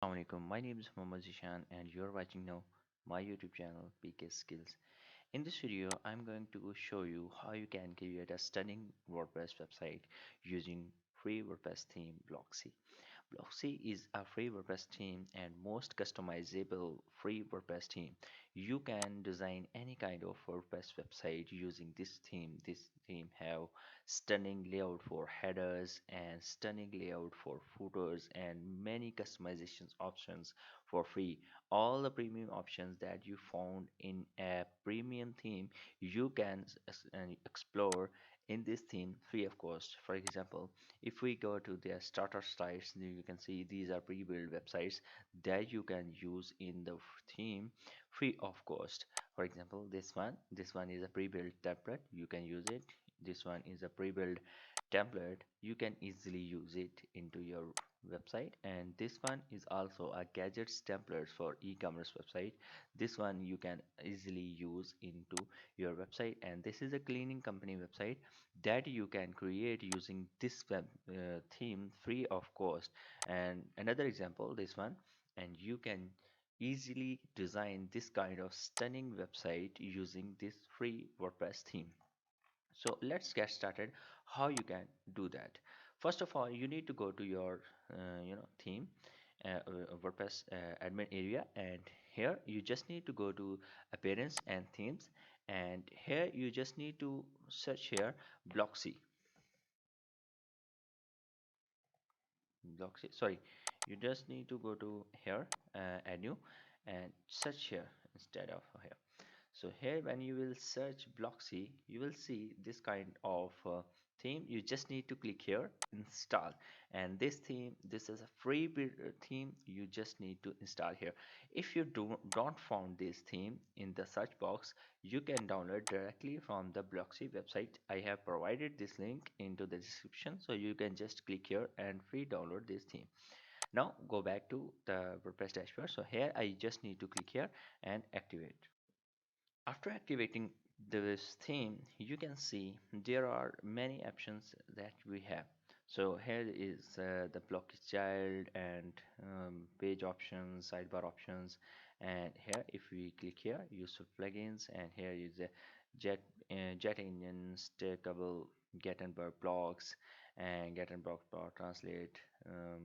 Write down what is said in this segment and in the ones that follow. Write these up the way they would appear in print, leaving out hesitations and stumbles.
Assalamualaikum. My name is Mohammad Zishan and you're watching now my YouTube channel PkSkills. In this video, I'm going to show you how you can create a stunning WordPress website using free WordPress theme Blocksy. Blocksy is a free WordPress theme and most customizable free WordPress theme. You can design any kind of WordPress website using this theme. This theme have stunning layout for headers and stunning layout for footers and many customizations options for free. All the premium options that you found in a premium theme you can explore in this theme free of cost. For example, if we go to their starter sites, you can see these are pre-built websites that you can use in the theme free of cost. For example, this one is a pre-built template, you can use it. This one is a pre-built template, you can easily use it into your website. And this one is also a gadgets template for e-commerce website. This one you can easily use into your website. And this is a cleaning company website that you can create using this web theme free of cost. And another example, this one, and you can easily design this kind of stunning website using this free WordPress theme. So let's get started how you can do that. First of all, you need to go to your theme WordPress admin area, and here you just need to go to appearance and themes, and here you just need to search here Blocksy. Blocksy, sorry, you just need to go to here add new and search here instead of here. So here when you will search Blocksy, you will see this kind of theme. You just need to click here install, and this theme, this is a free theme, you just need to install here. If you don't found this theme in the search box, you can download directly from the Blocksy website. I have provided this link into the description, so you can just click here and free download this theme. Now go back to the WordPress dashboard. So here I just need to click here and activate. After activating this theme, you can see there are many options that we have. So here is the block child and page options, sidebar options, and here if we click here, use of plugins, and here is the jet engine, stackable, Gutenberg blocks, and Gutenberg block translate,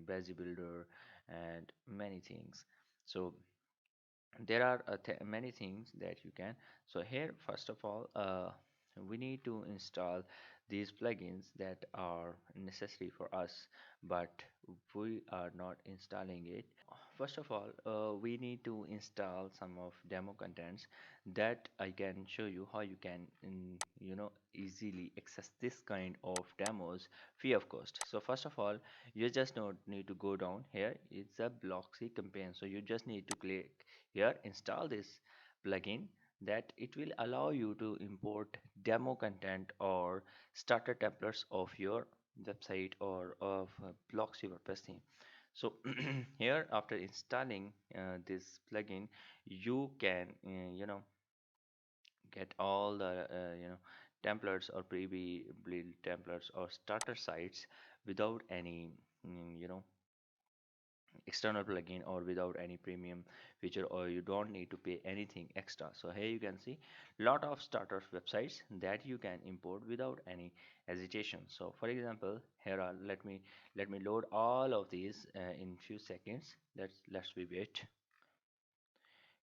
Busy builder, and many things. So there are many things that you can. So here first of all, we need to install these plugins that are necessary for us, but we are not installing it. First of all, we need to install some of demo contents that I can show you how you can easily access this kind of demos free of cost. So first of all, you just not need to go down here. It's a Blocksy campaign, so you just need to click here install this plugin, that it will allow you to import demo content or starter templates of your website or of Blocksy WordPress theme. So here after installing this plugin, you can get all the templates or pre-built templates or starter sites without any external plugin or without any premium feature, or you don't need to pay anything extra. So here you can see lot of starter websites that you can import without any hesitation. So for example, here are let me load all of these in few seconds. Let's be wait.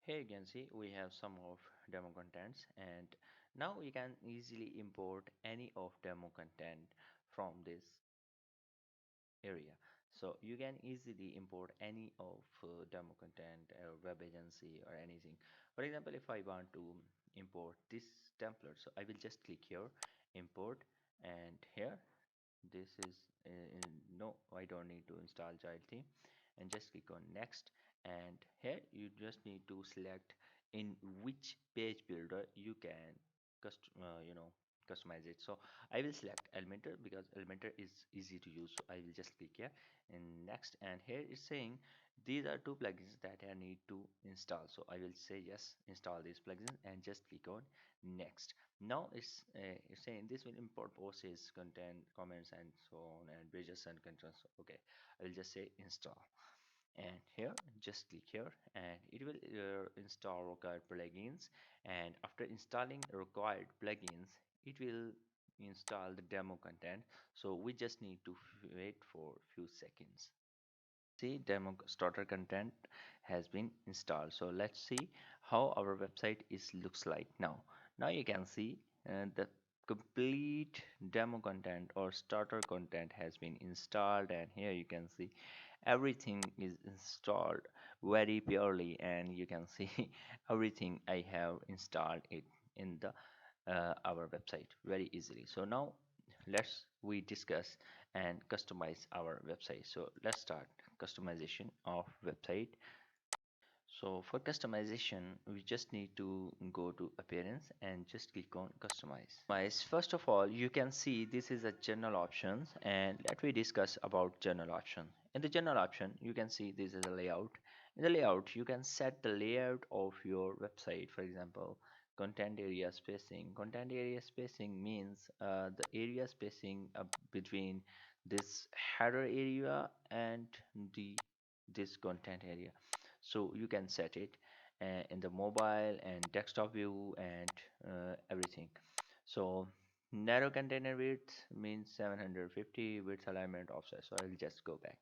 Here you can see we have some of demo contents, and now we can easily import any of demo content from this area. So you can easily import any of demo content or web agency or anything. For example, if I want to import this template, so I will just click here import, and here this is no, I don't need to install child theme, and just click on next. And here you just need to select in which page builder you can customize it. So I will select Elementor because Elementor is easy to use, so I will just click here and next. And here it's saying these are two plugins that I need to install, so I will say yes, install these plugins, and just click on next. Now it's saying this will import posts, content, comments, and so on, and pages and controls. Okay, I will just say install. and here just click here and it will install required plugins, and after installing required plugins it will install the demo content. So we just need to wait for few seconds. See, demo starter content has been installed. So let's see how our website is looks like now. Now you can see the complete demo content or starter content has been installed, and here you can see everything is installed very purely, and you can see everything I have installed it in the our website very easily. So now let's we discuss and customize our website. So let's start customization of website. So for customization, we just need to go to appearance and just click on customize. First of all, you can see this is a general options, and let me discuss about general option. In the general option, you can see this is a layout. In the layout, you can set the layout of your website. For example, content area spacing. Content area spacing means the area spacing between this header area and the this content area. So you can set it in the mobile and desktop view and everything. So narrow container width means 750, width alignment offset. So I'll just go back.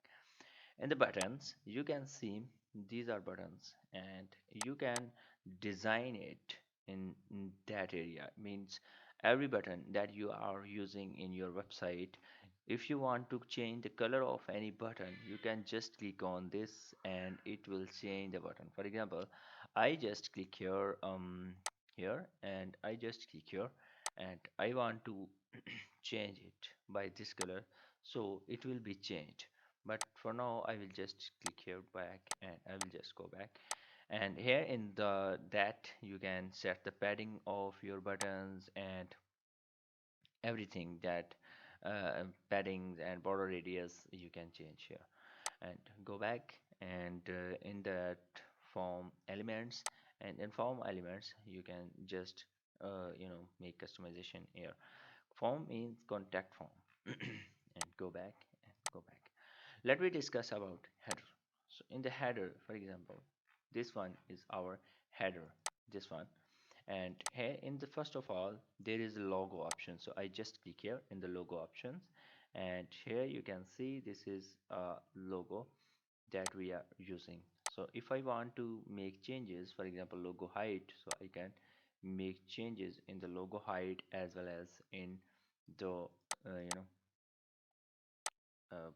In the buttons, you can see these are buttons, and you can design it in that area. Means every button that you are using in your website, if you want to change the color of any button, you can just click on this and it will change the button. For example, I just click here here, and I just click here, and I want to change it by this color, so it will be changed. But for now I will just click here back, and I will just go back. And here in the that you can set the padding of your buttons and everything that paddings and border radius you can change here. And go back, and in that form elements, and in form elements you can just make customization here. Form means contact form. And go back and go back. Let me discuss about header. So in the header, for example, this one is our header, this one. And here in the first of all there is a logo option, so I just click here in the logo options, and here you can see this is a logo that we are using. So if I want to make changes, for example logo height, so I can make changes in the logo height as well as in the you know uh,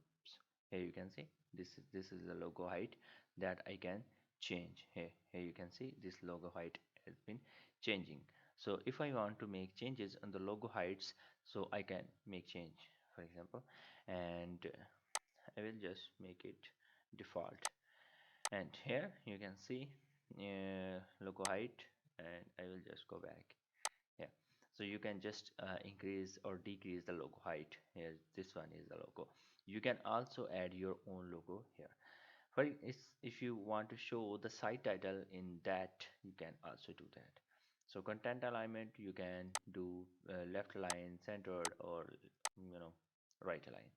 here you can see this is the logo height that I can change. Here you can see this logo height has been changing. So if I want to make changes on the logo heights, so I can make change, for example, and I will just make it default. And here you can see logo height, and I will just go back. Yeah, so you can just increase or decrease the logo height. Here this one is the logo. You can also add your own logo here. For if you want to show the site title in that, you can also do that. So content alignment you can do left align, centered, or right align.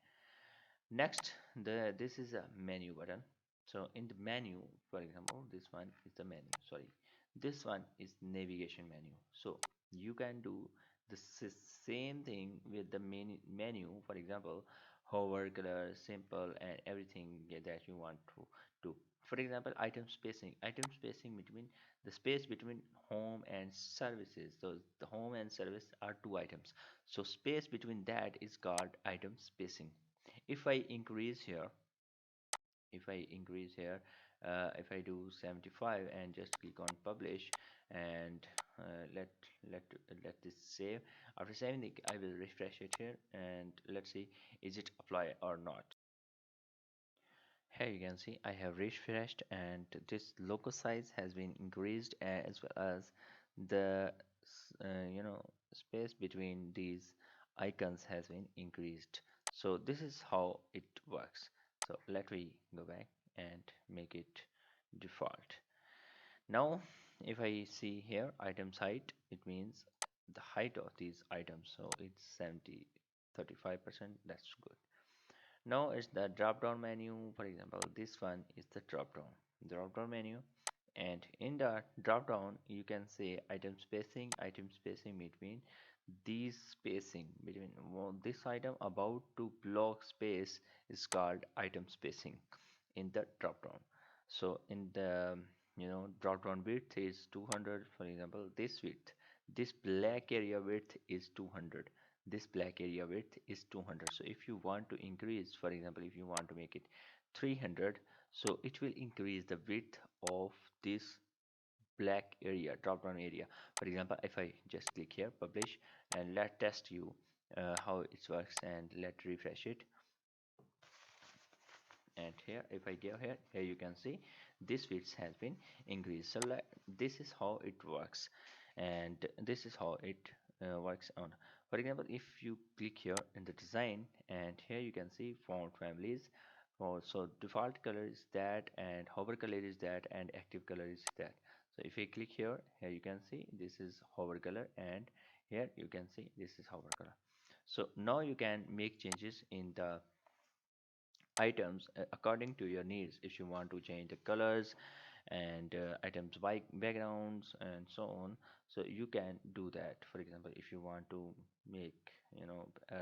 Next, this is a menu button. So in the menu, for example, this one is the menu. Sorry, this one is navigation menu. So you can do the same thing with the menu. For example, hover, color, simple, and everything that you want to do. For example, item spacing. Item spacing between the space between home and services. So the home and service are two items. So space between that is called item spacing. If I increase here, if I increase here, if I do 75 and just click on publish, and let let let this save. After saving it, I will refresh it here, and let's see is it apply or not. Here you can see I have refreshed, and this logo size has been increased, as well as the space between these icons has been increased. So this is how it works. So let me go back and make it default. Now if I see here items height, it means the height of these items, so it's 70 35%. That's good. Now it's the drop down menu. For example, this one is the drop down menu, and in the drop down you can say item spacing between these spacing between this item about to block space is called item spacing in the drop down. So in the drop down width is 200. For example, this black area width is 200. This black area width is 200. So if you want to increase, for example, if you want to make it 300, so it will increase the width of this black area, drop down area. For example, if I just click here publish, and let test you how it works, and let refresh it. And here if I go here you can see this width has been increased. So this is how it works, and this is how it works on. For example, if you click here in the design, and here you can see font families. So default color is that, and hover color is that, and active color is that. So if you click here you can see this is hover color, and here you can see this is hover color. So now you can make changes in the items according to your needs. If you want to change the colors and items by backgrounds and so on, so you can do that. For example, if you want to make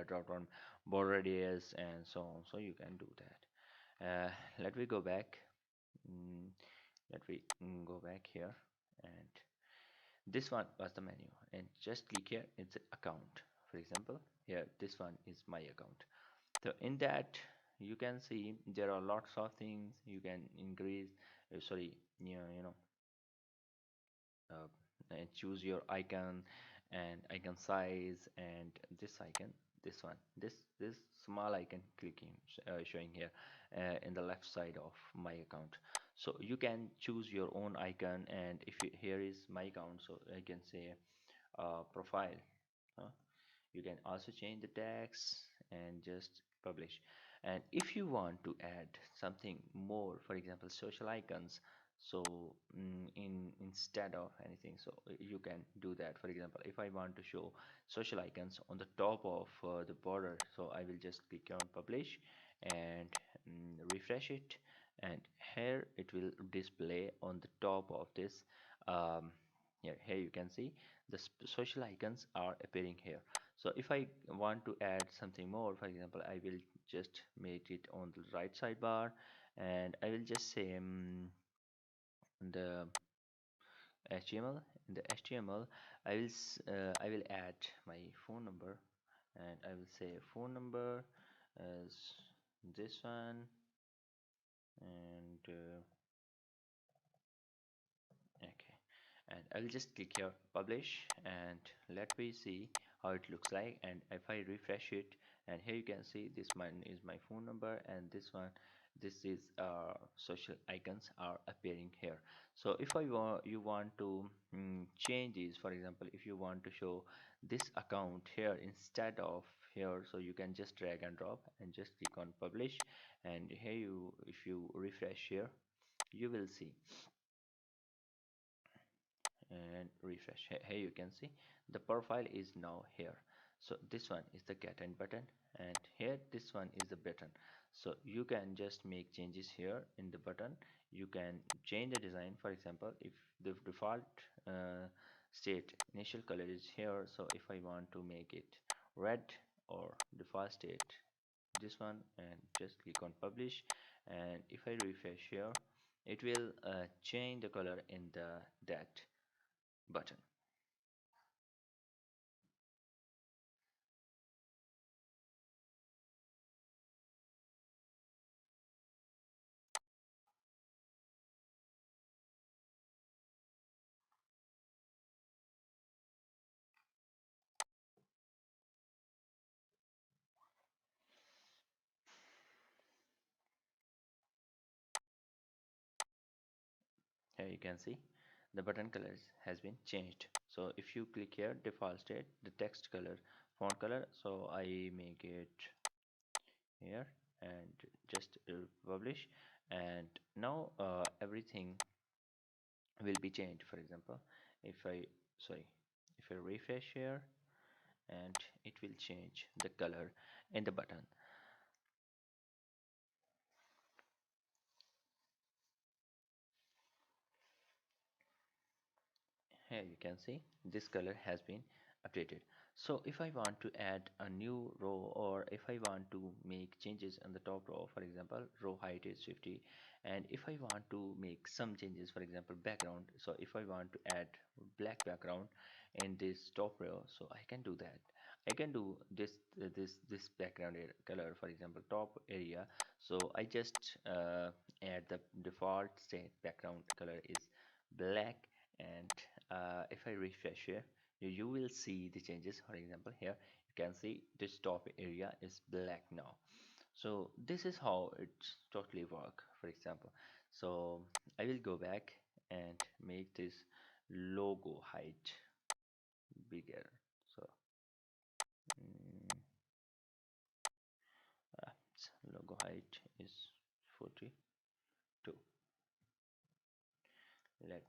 drop down border radius and so on, so you can do that. Let me go back. mm, Let me go back here, and this one was the menu, and just click here, it's account. For example, here this one is my account. So in that you can see there are lots of things you can increase. Sorry, uh, and choose your icon and icon size, and this icon, this one, this small icon clicking showing here in the left side of my account. So you can choose your own icon, and if you, here is my account, so I can say profile. huh? You can also change the text and just publish. And if you want to add something more, for example social icons, so in instead of anything, so you can do that. For example, if I want to show social icons on the top of the border, so I will just click on publish, and refresh it, and here it will display on the top of this. Here you can see the social icons are appearing here. So if I want to add something more, for example, I will just make it on the right sidebar, and I will just say the HTML. In the HTML, I will add my phone number, and I will say phone number as this one, and okay, and I'll just click here publish, and let me see how it looks like. And if I refresh it, and here you can see this one is my phone number, and this one, this is social icons are appearing here. So if you want to change these, for example, if you want to show this account here instead of here, so you can just drag and drop and just click on publish, and here you, if you refresh here, you will see, and refresh. Here you can see the profile is now here. So this one is the get end button, and here this one is the button. So you can just make changes here in the button. You can change the design. For example, if the default state initial color is here, so if I want to make it red, or default state this one, and just click on publish, and if I refresh here, it will change the color in the that button. Here you can see the button colors has been changed. So if you click here default state, the text color, font color, so I make it here, and just publish, and now everything will be changed. For example, if I, sorry, if I refresh here, and it will change the color in the button. Here you can see this color has been updated. So if I want to add a new row, or if I want to make changes in the top row, for example row height is 50, and if I want to make some changes, for example background, so if I want to add black background in this top row, so I can do that. I can do this background color, for example top area. So I just add the default state background color is black, and if I refresh here, you will see the changes. For example here you can see this top area is black now. So this is how it's totally work. For example, so I will go back and make this logo height bigger. So mm, logo height is 42. Let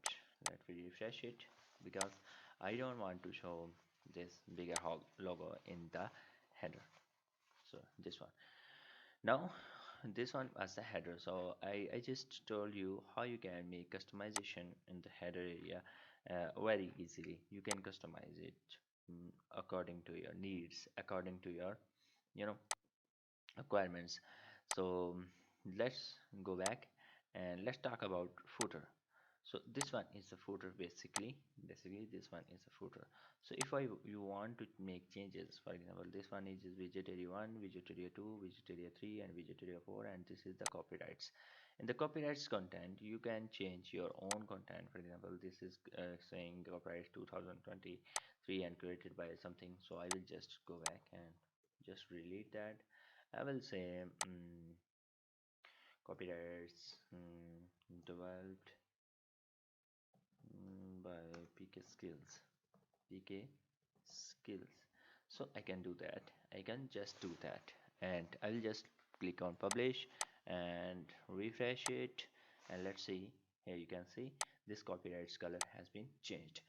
me refresh it, because I don't want to show this bigger logo in the header. So this one. Now this one as the header. So I just told you how you can make customization in the header area very easily. You can customize it according to your needs, according to your you know requirements. So let's go back and let's talk about footer. So this one is the footer. Basically this one is a footer. So if you want to make changes, for example this one is widget area 1, widget area 2, widget area 3, and widget area 4, and this is the copyrights. In the copyrights content you can change your own content. For example this is saying copyright 2023 and created by something. So I will just go back and just delete that. I will say copyrights developed by PkSkills. PkSkills. So I can do that. I can just do that, and I will just click on publish and refresh it, and let's see. Here you can see this copyrights color has been changed.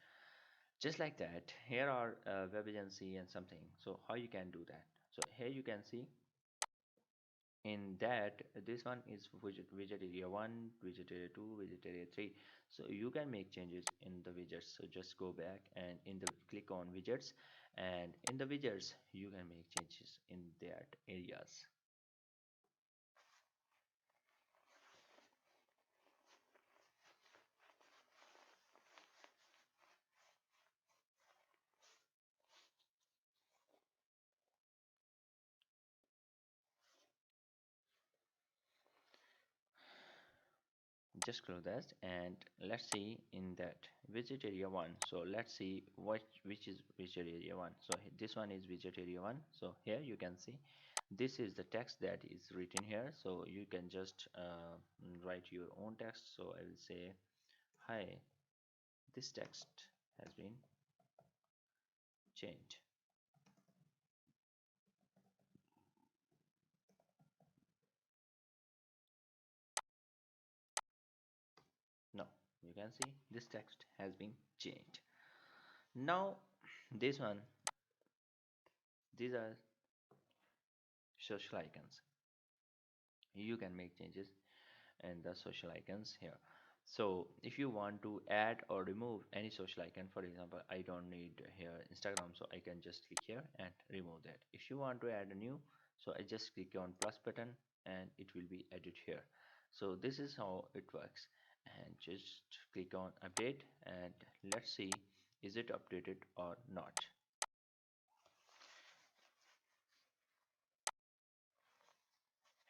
Just like that, here are web agency and something. So how you can do that? So here you can see in that this one is widget area 1, widget area 2, widget area 3. So you can make changes in the widgets. So just go back and in the click on widgets, and in the widgets you can make changes in that areas. Just close that, and let's see in that widget area 1. So let's see which is widget area 1. So this one is widget area 1. So here you can see this is the text that is written here. So you can just write your own text. So I will say hi, this text has been changed. Now you can see this text has been changed. Now this one, these are social icons. You can make changes and the social icons here. So if you want to add or remove any social icon, for example I don't need here Instagram, so I can just click here and remove that. If you want to add a new, so I just click on plus button and it will be added here. So this is how it works, and just click on update and let's see is it updated or not.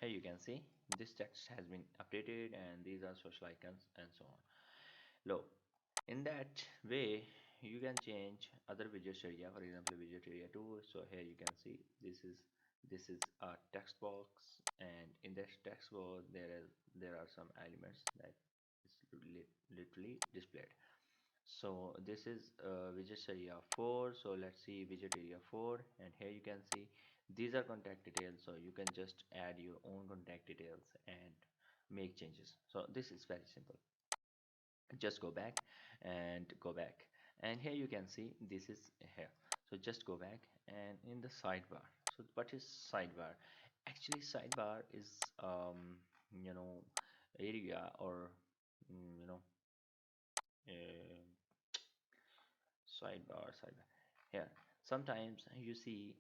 Here you can see this text has been updated and these are social icons and so on. Low. In that way you can change other widgets area. For example widget area 2. So here you can see this is a text box, and in this text box there are some elements that is literally displayed. So this is widgets area 4. So let's see widget area 4, and here you can see these are contact details. So you can just add your own contact details and make changes. So this is very simple. Just go back and go back, and here you can see this is here. So just go back and in the sidebar. So what is sidebar? Actually sidebar is you know area or you know uh, sidebar here. Sometimes you see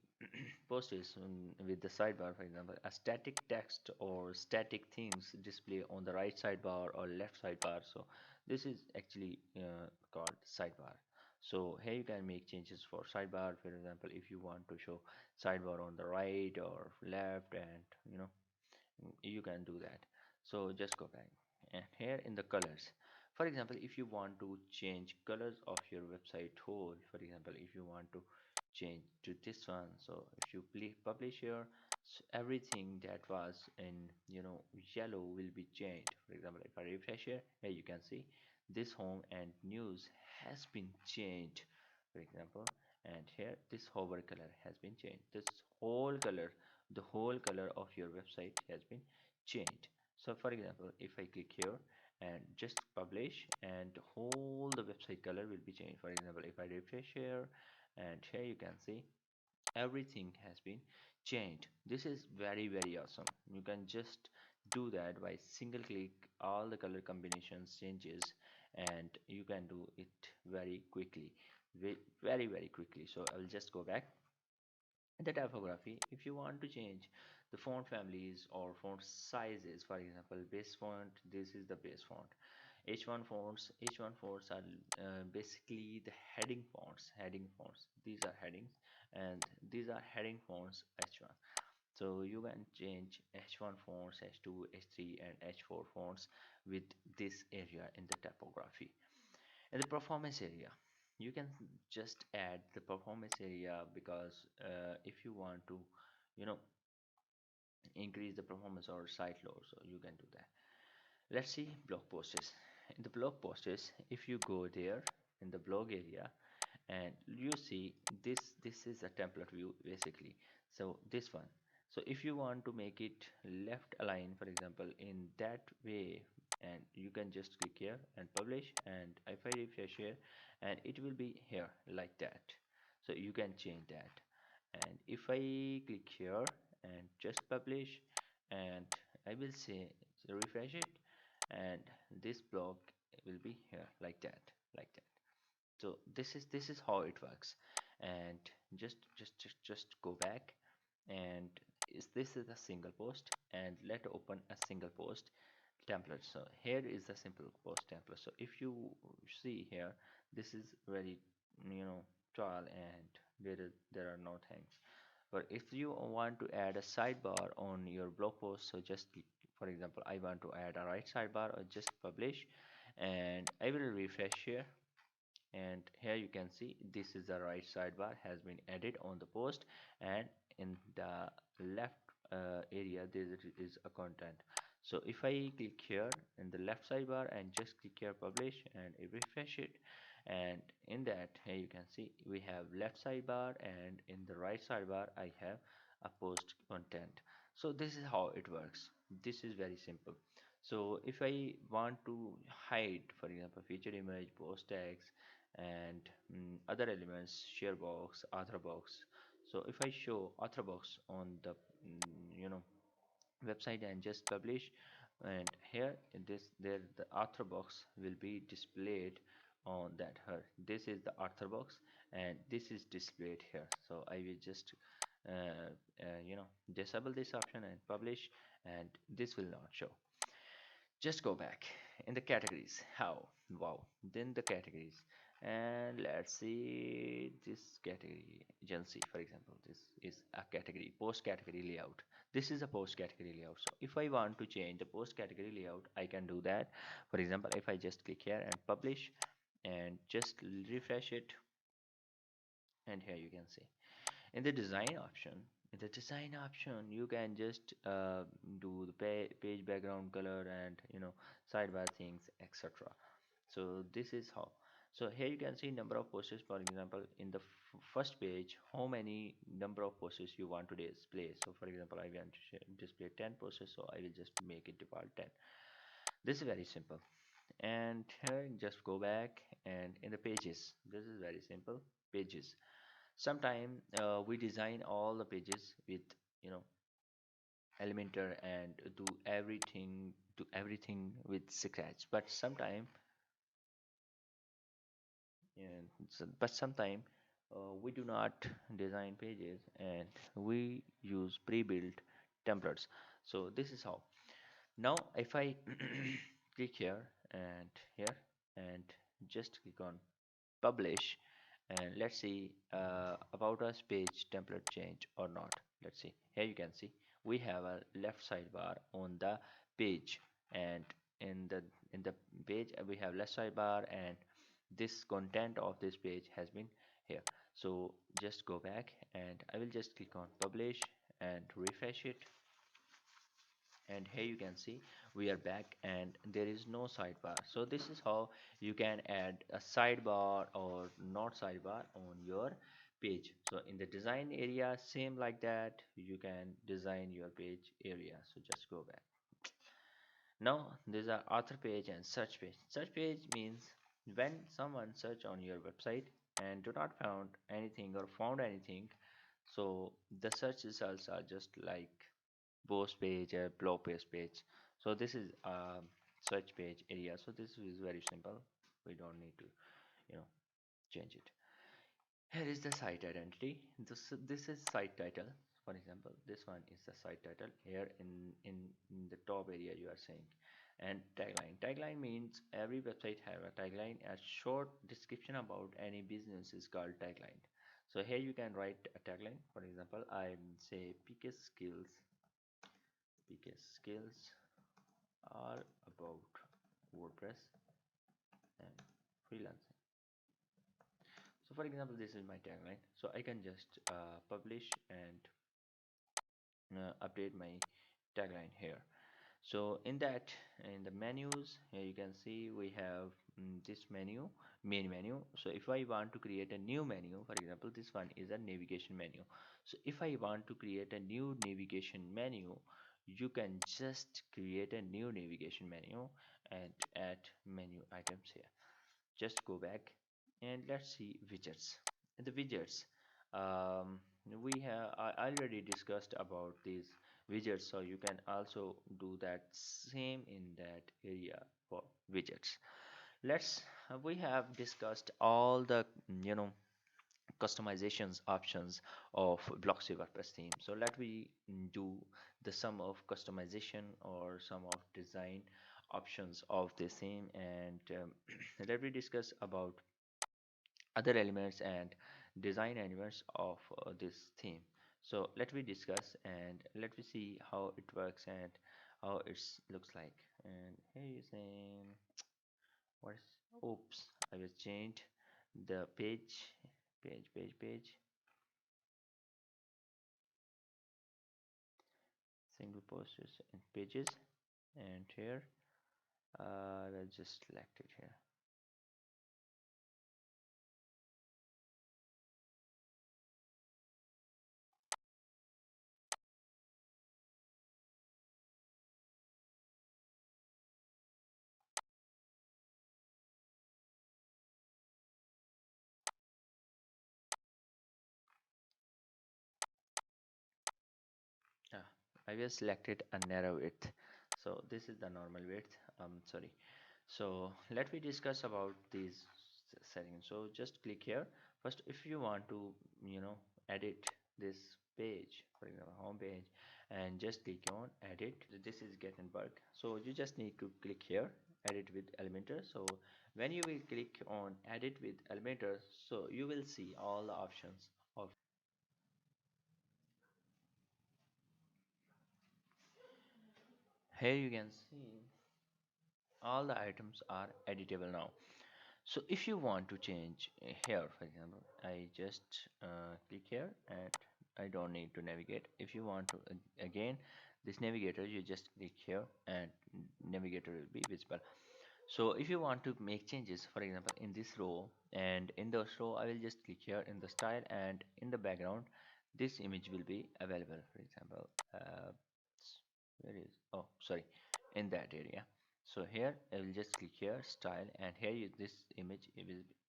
posts with the sidebar, for example, a static text or static things display on the right sidebar or left sidebar. So this is actually called sidebar. So here you can make changes for sidebar. For example, if you want to show sidebar on the right or left, and you can do that. So just go back, and here in the colors, for example, if you want to change colors of your website whole, for example, if you want to change to this one, so if you publish here, everything that was in yellow will be changed. For example, if I refresh here you can see this home and news has been changed, for example. And here this hover color has been changed. This whole color, the whole color of your website has been changed. So for example, if I click here and just publish, and whole the website color will be changed. For example, if I refresh here, and here you can see everything has been changed. This is very awesome. You can just do that by single click, all the color combinations changes, and you can do it very quickly, very quickly. So I will just go back. In the typography, if you want to change the font families or font sizes, for example, base font, this is the base font. H1 fonts are basically the heading fonts. These are headings, and these are heading fonts H1. So you can change H1 fonts, H2, H3, and H4 fonts with this area in the typography. In the performance area, you can just add the performance area, because if you want to you know increase the performance or site load, so you can do that. Let's see blog posts. In the blog posts, if you go there in the blog area, and you see this is a template view basically. So this one, so if you want to make it left align, for example, in that way, and you can just click here and publish, and if I refresh here, and it will be here like that. So you can change that. And if I click here and just publish, and I will say, so refresh it, and this blog will be here like that, like that. So this is how it works. And just go back, and this is a single post, and let open a single post template. So here is the simple post template. So if you see here, this is very tall, and there are no things. But if you want to add a sidebar on your blog post, so just for example, I want to add a right sidebar, or just publish, and I will refresh here, and here you can see this is the right sidebar has been added on the post, and in the left area there is a content. So if I click here in the left sidebar and just click here publish, and I refresh it, and in that here you can see we have left sidebar, and in the right sidebar I have a post content. So this is how it works. This is very simple. So if I want to hide, for example, featured image, post tags, and other elements, share box, author box. So if I show author box on the website and just publish, and here in this there the author box will be displayed on that here. This is the author box, and this is displayed here. So I will just disable this option and publish, and this will not show. Just go back in the categories. How? Wow. Then the categories, and let's see this category agency, for example. This is a category, post category layout. This is a post category layout. So if I want to change the post category layout, I can do that. For example, if I just click here and publish, and just refresh it, and here you can see in the design option you can just do the page background color, and sidebar things, etc. So this is how. So here you can see number of posts. For example, in the first page, how many number of posts you want to display. So for example, I want to display 10 posts, so I will just make it default 10. This is very simple. And here just go back, and in the pages, this is very simple. Pages, sometime we design all the pages with you know Elementor, and do everything with Scratch. But sometime And but sometimes we do not design pages and we use pre-built templates. So this is how. Now if I click here and here and just click on publish, and let's see about us page template change or not. Let's see, here you can see we have a left sidebar on the page, and in the page we have left sidebar, and this content of this page has been here. So just go back and I will just click on publish and refresh it, and here you can see we are back and there is no sidebar. So this is how you can add a sidebar or not sidebar on your page. So in the design area, same like that, you can design your page area. So just go back. Now these are author page and search page. Search page means when someone search on your website and do not found anything or found anything, so the search results are just like post page or blog post page. So this is search page area. So this is very simple, we don't need to you know change it. Here is the site identity. This is site title. For example, this one is the site title. Here in the top area you are saying. And tagline means every website have a tagline. A short description about any business is called tagline. So here you can write a tagline. For example, I say PkSkills are about WordPress and freelancing. So for example, this is my tagline. So I can just publish and update my tagline here. So in that, in the menus, here you can see we have this menu, main menu. So if I want to create a new menu, for example, this one is a navigation menu. So if I want to create a new navigation menu, you can just create a new navigation menu and add menu items here. Just go back and let's see widgets. In the widgets, um, we have I already discussed about these widgets, so you can also do that same in that area for widgets. Let's We have discussed all the you know customizations options of Blocksy WordPress theme. So let me do the sum of customization or sum of design options of this theme, and let me discuss about other elements and design elements of this theme. So let me discuss and let me see how it works and how it looks like. And here you saying what is, oops, I will change the page single posters and pages, and here I will just select it here. Ah, I will selected a narrow width. So this is the normal width. Sorry. So let me discuss about these settings. So just click here. First, if you want to, edit this page, for example, home page, and just click on edit. This is getting bulk. So you just need to click here, edit with Elementor. So when you will click on edit with Elementor, so you will see all the options of. Here you can see all the items are editable now. So if you want to change here, for example, I just click here and I don't need to navigate. If you want to again this navigator, you just click here and navigator will be visible. So if you want to make changes, for example, in this row and in this row, I will just click here in the style, and in the background this image will be available. For example, where is, oh sorry, in that area. So here I will just click here style, and here this image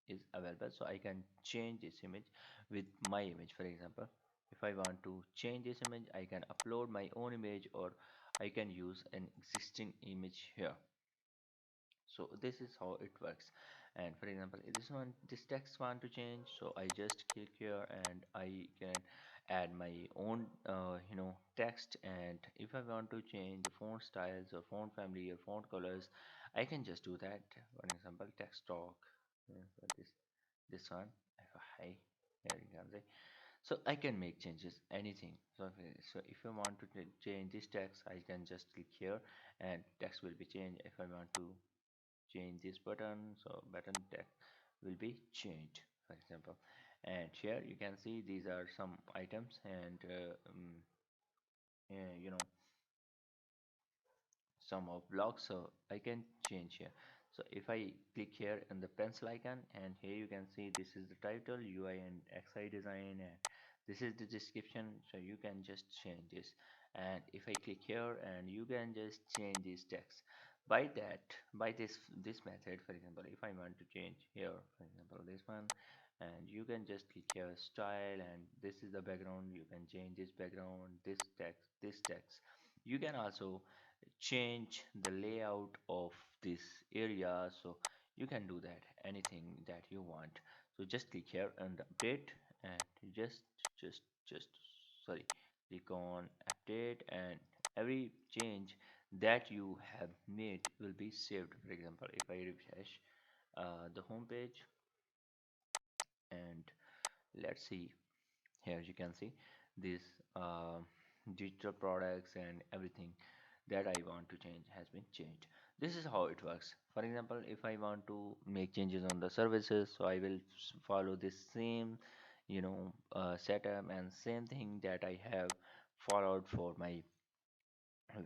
is available. So I can change this image with my image. For example, if I want to change this image, I can upload my own image, or I can use an existing image here. So this is how it works. And for example, this text want to change, so I just click here and I can add my own text. And if I want to change the font styles or font family or font colors, I can just do that. For example, text talk, for this one, hi, here you can see. So I can make changes anything. So if I want to change this text, I can just click here and text will be changed. If I want to change this button, so button text will be changed, for example. And here you can see these are some items, and you know some of blocks, so I can change here. So if I click here in the pencil icon, and here you can see this is the title, UI and XI design, and this is the description, so you can just change this. And if I click here, and you can just change this text by that, by this method. For example, if I want to change here, for example, this one, and you can just click here style, and this is the background, you can change this background, this text. You can also change the layout of this area, so you can do that anything that you want. So just click here and update, and just sorry, click on update, and every change that you have made will be saved. For example, if I refresh the home page, and let's see, here you can see this uh, digital products, and everything that I want to change has been changed. This is how it works. For example, if I want to make changes on the services, so I will follow this same setup, and same thing that I have followed for my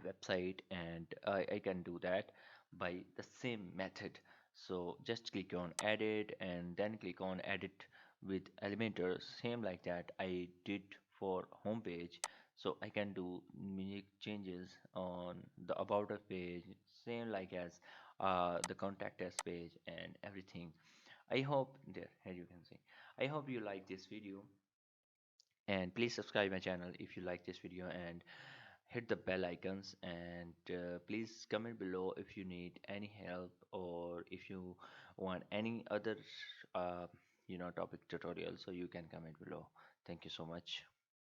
website, and I can do that by the same method. So just click on edit, and then click on edit with Elementor, same like that I did for homepage. So I can do make changes on the about us page, same like as the contact us page, and everything. I hope there, here you can see, I hope you like this video, and please subscribe my channel if you like this video, and hit the bell icons, and please comment below if you need any help, or if you want any other topic tutorial, so you can comment below. Thank you so much.